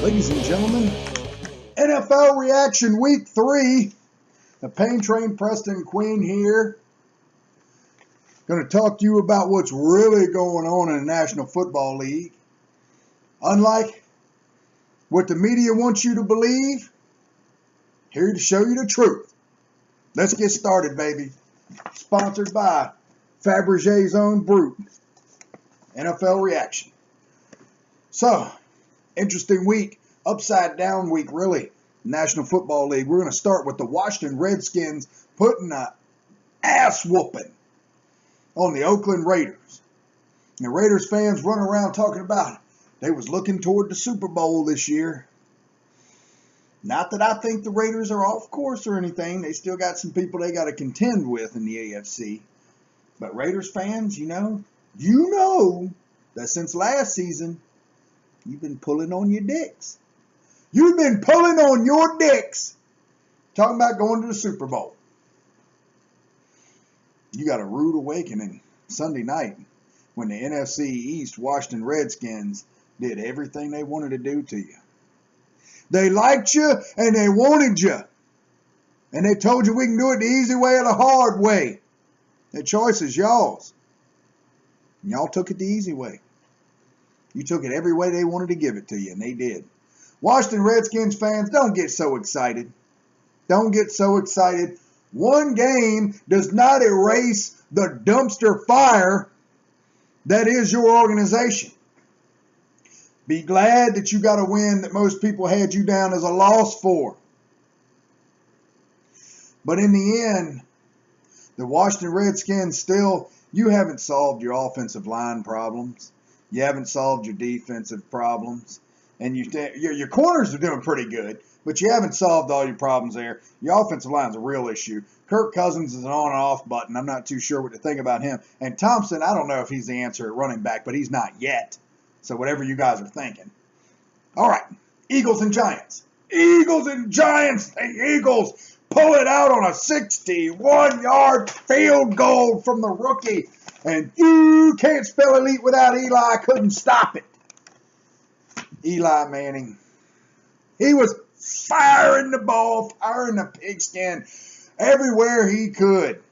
Ladies and gentlemen, NFL Reaction Week 3. The Pain Train Preston Quinn here. Going to talk to you about what's really going on in the National Football League. Unlike what the media wants you to believe, here to show you the truth. Let's get started, baby. Sponsored by Fabergé's Own Brute. NFL Reaction. So, interesting week. Upside down week, really. National Football League. We're going to start with the Washington Redskins putting an ass whooping on the Oakland Raiders. And the Raiders fans run around talking about it. They was looking toward the Super Bowl this year. Not that I think the Raiders are off course or anything. They still got some people they got to contend with in the AFC. But Raiders fans, you know that since last season, you've been pulling on your dicks. You've been pulling on your dicks talking about going to the Super Bowl. You got a rude awakening Sunday night when the NFC East Washington Redskins did everything they wanted to do to you. They liked you and they wanted you. And they told you we can do it the easy way or the hard way. The choice is y'all's. And y'all took it the easy way. You took it every way they wanted to give it to you, and they did. Washington Redskins fans, don't get so excited. Don't get so excited. One game does not erase the dumpster fire that is your organization. Be glad that you got a win that most people had you down as a loss for. But in the end, the Washington Redskins still, you haven't solved your offensive line problems. You haven't solved your defensive problems. And your corners are doing pretty good, but you haven't solved all your problems there. Your offensive line is a real issue. Kirk Cousins is an on and off button. I'm not too sure what to think about him. And Thompson, I don't know if he's the answer at running back, but he's not yet. So whatever you guys are thinking. All right, Eagles and Giants. Eagles and Giants. The Eagles pull it out on a 61-yard field goal from the rookie. And you can't spell elite without Eli. Couldn't stop it. Eli Manning. He was firing the ball, firing the pigskin everywhere he could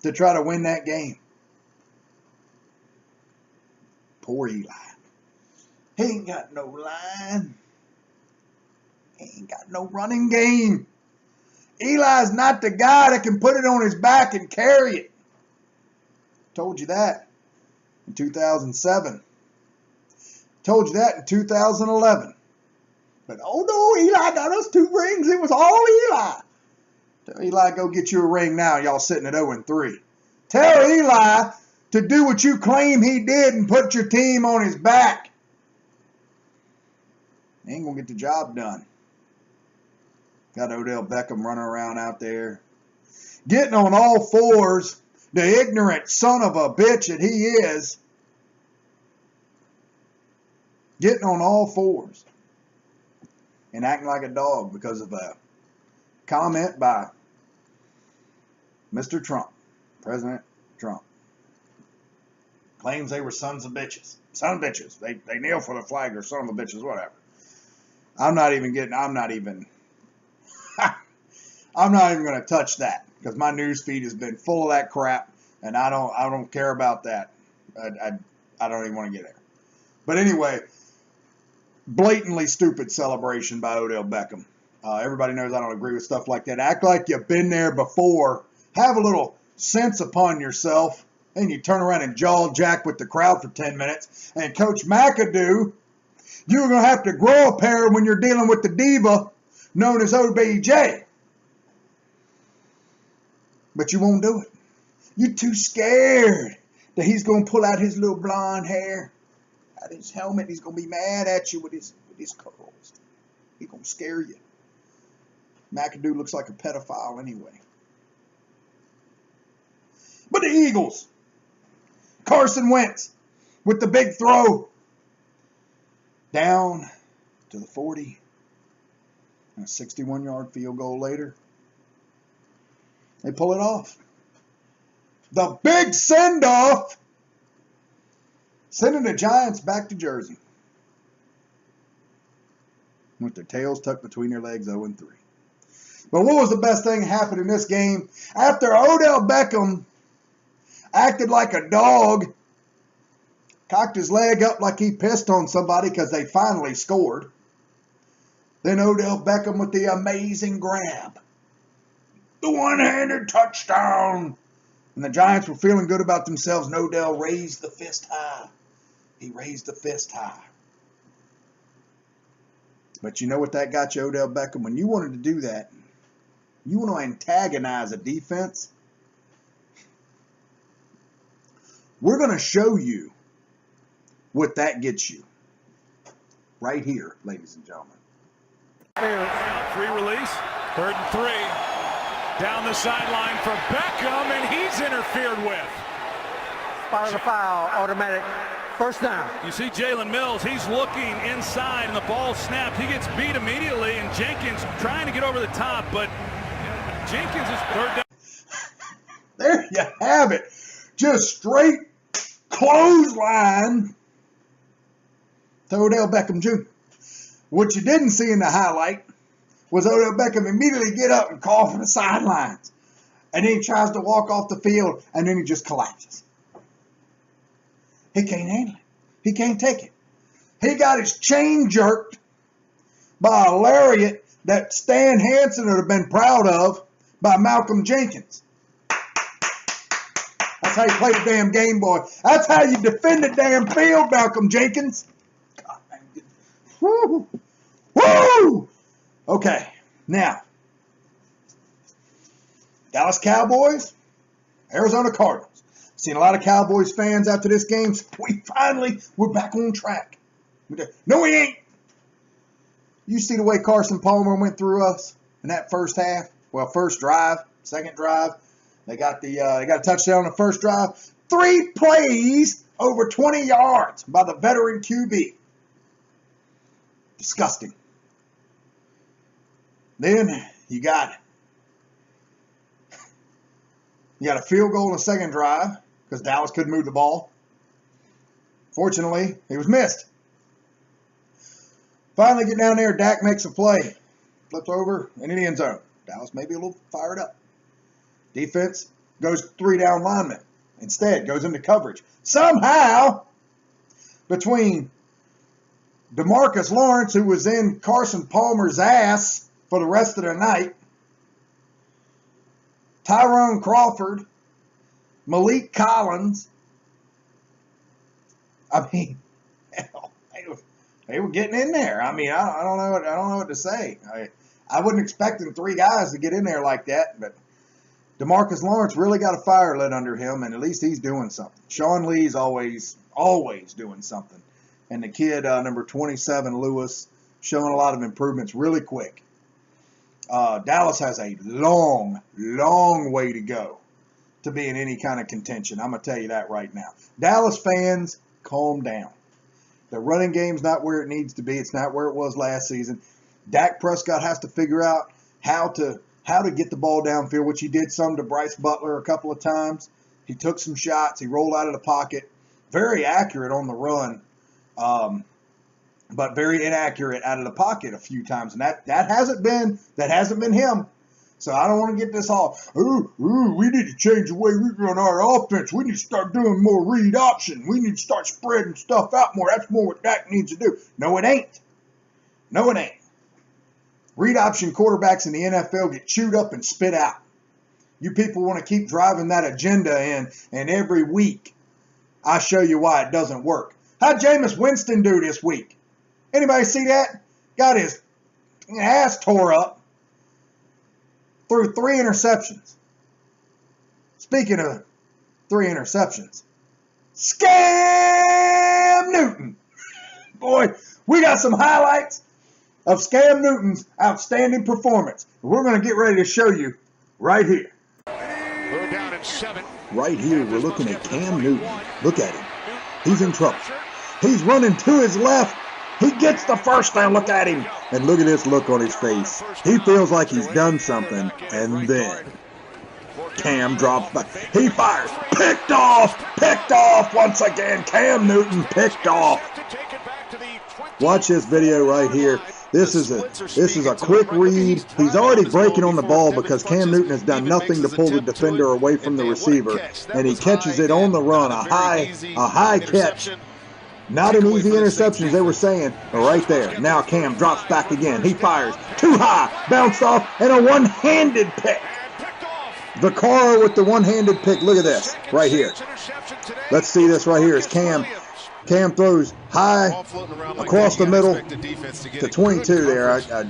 to try to win that game. Poor Eli. He ain't got no line. He ain't got no running game. Eli's not the guy that can put it on his back and carry it. Told you that in 2007. Told you that in 2011. But oh no, Eli got us 2 rings. It was all Eli. Tell Eli go get you a ring now. Y'all sitting at 0-3. Tell Eli to do what you claim he did and put your team on his back. He ain't going to get the job done. Got Odell Beckham running around out there. Getting on all fours. The ignorant son of a bitch that he is. Getting on all fours. And acting like a dog because of a comment by Mr. Trump. President Trump. Claims they were sons of bitches. Son of bitches. They kneel for the flag or son of bitches, whatever. I'm not even going to touch that because my news feed has been full of that crap. And I don't care about that. I don't even want to get there. But anyway, blatantly stupid celebration by Odell Beckham. Everybody knows I don't agree with stuff like that. Act like you've been there before. Have a little sense upon yourself. And you turn around and jaw jack with the crowd for 10 minutes. And Coach McAdoo, you're going to have to grow a pair when you're dealing with the diva known as OBJ. But you won't do it. You're too scared that he's going to pull out his little blonde hair, out his helmet. He's going to be mad at you with his curls. He's going to scare you. McAdoo looks like a pedophile anyway. But the Eagles. Carson Wentz with the big throw. Down to the 40. And a 61-yard field goal later. They pull it off. The big send-off, sending the Giants back to Jersey. with their tails tucked between their legs, 0-3. But what was the best thing that happened in this game? After Odell Beckham acted like a dog, cocked his leg up like he pissed on somebody because they finally scored. Then Odell Beckham with the amazing grab. The one-handed touchdown. And the Giants were feeling good about themselves, and Odell raised the fist high. He raised the fist high. But you know what that got you, Odell Beckham? When you wanted to do that, you want to antagonize a defense, we're going to show you what that gets you. Right here, ladies and gentlemen. Free release, 3rd and 3. Down the sideline for Beckham, and he's interfered with. Spot of the foul, automatic first down. You see Jalen Mills, he's looking inside, and the ball snapped. He gets beat immediately, and Jenkins trying to get over the top, but Jenkins is 3rd down. There you have it. Just straight clothesline to Odell Beckham Jr. What you didn't see in the highlight was Odell Beckham immediately get up and call for the sidelines. And then he tries to walk off the field, and then he just collapses. He can't handle it. He can't take it. He got his chain jerked by a lariat that Stan Hansen would have been proud of by Malcolm Jenkins. That's how you play the damn game, boy. That's how you defend the damn field, Malcolm Jenkins. God, man. Woo! Woo! Okay, now, Dallas Cowboys, Arizona Cardinals. Seen a lot of Cowboys fans after this game. We're back on track. No, we ain't. You see the way Carson Palmer went through us in that first half? Well, first drive, second drive. They got a touchdown on the first drive. 3 plays over 20 yards by the veteran QB. Disgusting. Then you got a field goal in the second drive because Dallas couldn't move the ball. Fortunately, it was missed. Finally get down there, Dak makes a play. Flips over into the end zone. Dallas may be a little fired up. Defense goes 3 down linemen. Instead, goes into coverage. Somehow, between DeMarcus Lawrence, who was in Carson Palmer's ass for the rest of the night, Tyrone Crawford, Malik Collins, I mean, hell, they were getting in there. I mean, I don't know what to say. I wasn't expecting 3 guys to get in there like that, but DeMarcus Lawrence really got a fire lit under him, and at least he's doing something. Sean Lee's always doing something. And the kid, number 27, Lewis, showing a lot of improvements really quick. Dallas has a long way to go to be in any kind of contention. I'm going to tell you that right now. Dallas fans, calm down. The running game's not where it needs to be. It's not where it was last season. Dak Prescott has to figure out how to get the ball downfield, which he did some to Bryce Butler a couple of times. He took some shots. He rolled out of the pocket. Very accurate on the run, but very inaccurate out of the pocket a few times. And that hasn't been him. So I don't want to get this all, we need to change the way we run our offense. We need to start doing more read option. We need to start spreading stuff out more. That's more what Dak needs to do. No, it ain't. No, it ain't. Read option quarterbacks in the NFL get chewed up and spit out. You people want to keep driving that agenda in, and every week I show you why it doesn't work. How'd Jameis Winston do this week? Anybody see that? Got his ass tore up through 3 interceptions. Speaking of 3 interceptions, Scam Newton. Boy, we got some highlights of Scam Newton's outstanding performance. We're going to get ready to show you right here. We're down at 7. Right here, we're looking at Cam Newton. Look at him. He's in trouble. He's running to his left. He gets the first down. Look at him. And look at this look on his face. He feels like he's done something. And then Cam drops back. He fires. Picked off. Picked off once again. Cam Newton picked off. Watch this video right here. This is a quick read. He's already breaking on the ball because Cam Newton has done nothing to pull the defender away from the receiver, and he catches it on the run. A high catch. Not an easy interception, as they were saying, but right there. Now Cam drops back again. He fires. Too high. Bounced off, and a one-handed pick. Vaccaro with the one-handed pick. Look at this right here. Let's see this right here. Is Cam throws high across the middle to 22 there. I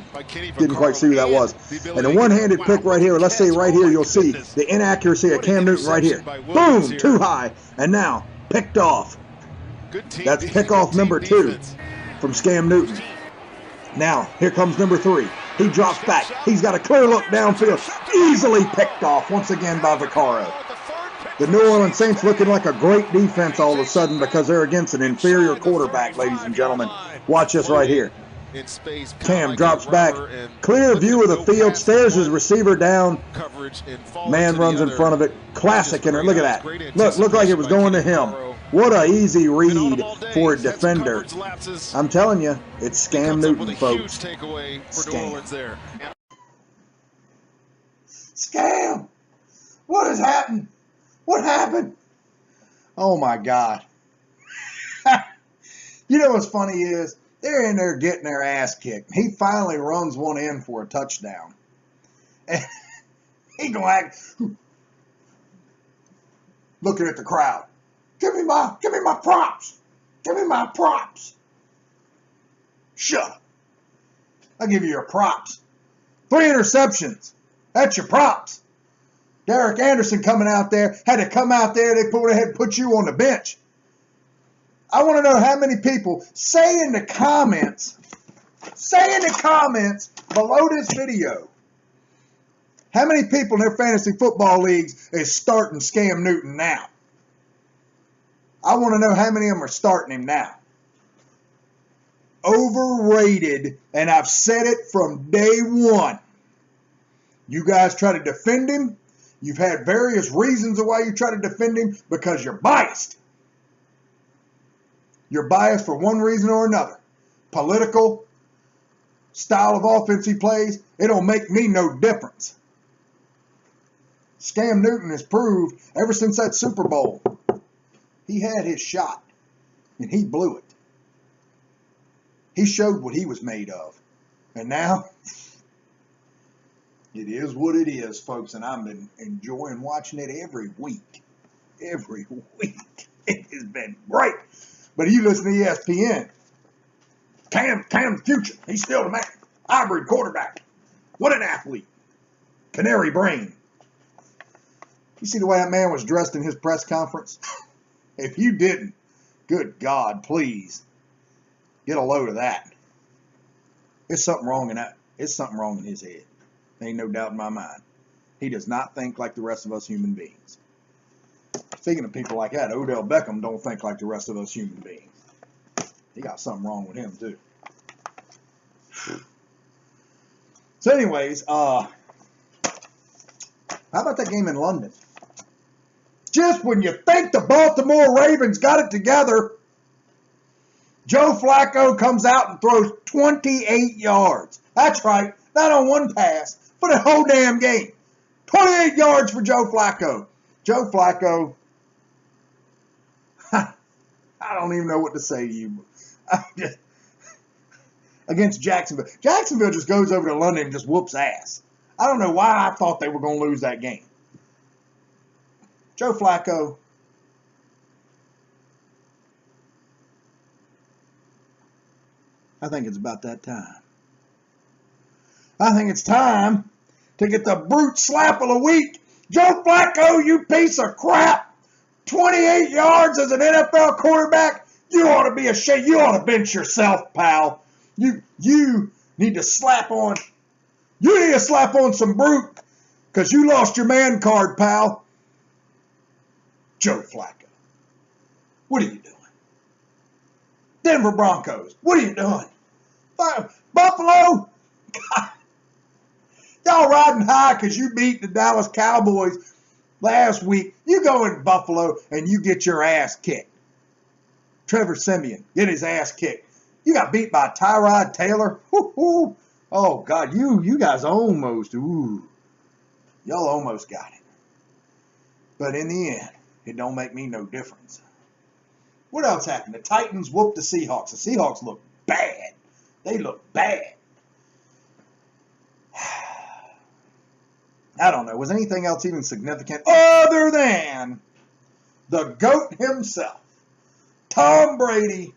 didn't quite see who that was. And a one-handed pick right here. Let's see right here. You'll see the inaccuracy of Cam Newton right here. Boom, too high. And now picked off. That's pickoff number 2 from Cam Newton. Now, here comes number 3. He drops back. He's got a clear look downfield. Easily picked off once again by Vaccaro. The New Orleans Saints looking like a great defense all of a sudden because they're against an inferior quarterback, ladies and gentlemen. Watch this right here. Cam drops back. Clear view of the field. Stares his receiver down. Man runs in front of it. Classic in it. Look at that. Look like it was going to him. What a easy read for a defender. I'm telling you, it's Scam Newton, folks. Scam. Scam! What has happened? What happened? Oh, my God. You know what's funny is, they're in there getting their ass kicked. He finally runs one in for a touchdown. And he gonna act looking at the crowd. Give me my props. Give me my props. Shut up. I'll give you your props. 3 interceptions. That's your props. Derek Anderson coming out there, had to come out there, they had to put you on the bench. I want to know how many people say in the comments below this video, how many people in their fantasy football leagues is starting Scam Newton now? I want to know how many of them are starting him now. Overrated, and I've said it from day one. You guys try to defend him. You've had various reasons of why you try to defend him because you're biased. You're biased for one reason or another. Political, style of offense he plays, it don't make me no difference. Scam Newton has proved ever since that Super Bowl, he had his shot, and he blew it. He showed what he was made of. And now, it is what it is, folks, and I've been enjoying watching it every week. Every week. It has been great. But you listen to ESPN. Cam's future. He's still the man. Hybrid quarterback. What an athlete. Canary brain. You see the way that man was dressed in his press conference? If you didn't, good God, please get a load of that. There's something wrong in that. It's something wrong in his head. Ain't no doubt in my mind. He does not think like the rest of us human beings. Speaking of people like that, Odell Beckham don't think like the rest of us human beings. He got something wrong with him too. So anyways, how about that game in London? Just when you think the Baltimore Ravens got it together, Joe Flacco comes out and throws 28 yards. That's right, not on one pass, but a whole damn game. 28 yards for Joe Flacco. Joe Flacco, I don't even know what to say to you. Against Jacksonville. Jacksonville just goes over to London and just whoops ass. I don't know why I thought they were going to lose that game. Joe Flacco, I think it's about that time. I think it's time to get the brute slap of the week. Joe Flacco, you piece of crap. 28 yards as an NFL quarterback. You ought to be ashamed. You ought to bench yourself, pal. You need to slap on. You need to slap on some brute because you lost your man card, pal. Joe Flacco. What are you doing? Denver Broncos. What are you doing? Buffalo. God. Y'all riding high because you beat the Dallas Cowboys last week. You go in Buffalo and you get your ass kicked. Trevor Siemian, get his ass kicked. You got beat by Tyrod Taylor. Woo-hoo. Oh, God, you guys almost, y'all almost got it. But in the end, it don't make me no difference. What else happened? The Titans whooped the Seahawks. The Seahawks look bad. They look bad. I don't know. Was anything else even significant other than the GOAT himself, Tom Brady?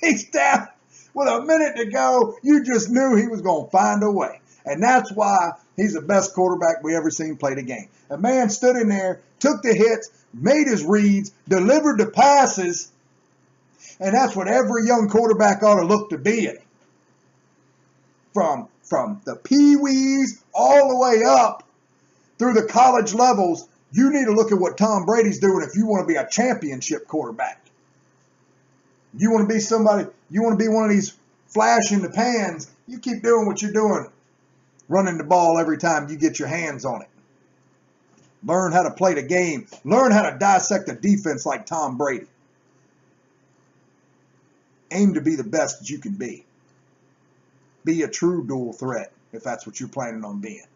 He's down with a minute to go. You just knew he was going to find a way. And that's why he's the best quarterback we ever seen play the game. A man stood in there, took the hits, made his reads, delivered the passes, and that's what every young quarterback ought to look to be in. From the pee-wees all the way up through the college levels, you need to look at what Tom Brady's doing if you want to be a championship quarterback. You want to be somebody, you want to be one of these flash in the pans, you keep doing what you're doing, running the ball every time you get your hands on it. Learn how to play the game. Learn how to dissect a defense like Tom Brady. Aim to be the best that you can be. Be a true dual threat if that's what you're planning on being.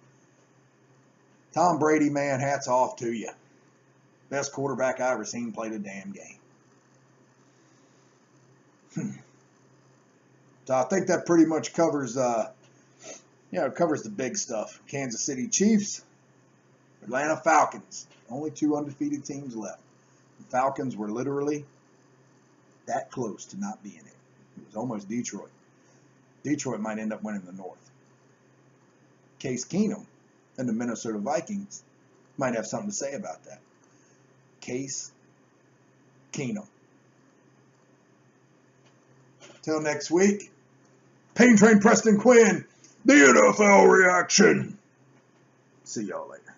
Tom Brady, man, hats off to you. Best quarterback I ever seen play the damn game. So I think that pretty much covers, covers the big stuff. Kansas City Chiefs, Atlanta Falcons. Only 2 undefeated teams left. The Falcons were literally that close to not being it. It was almost Detroit. Detroit might end up winning the North. Case Keenum and the Minnesota Vikings might have something to say about that. Case Keenum. Till next week, Pain Train Preston Quinn, the NFL reaction. See y'all later.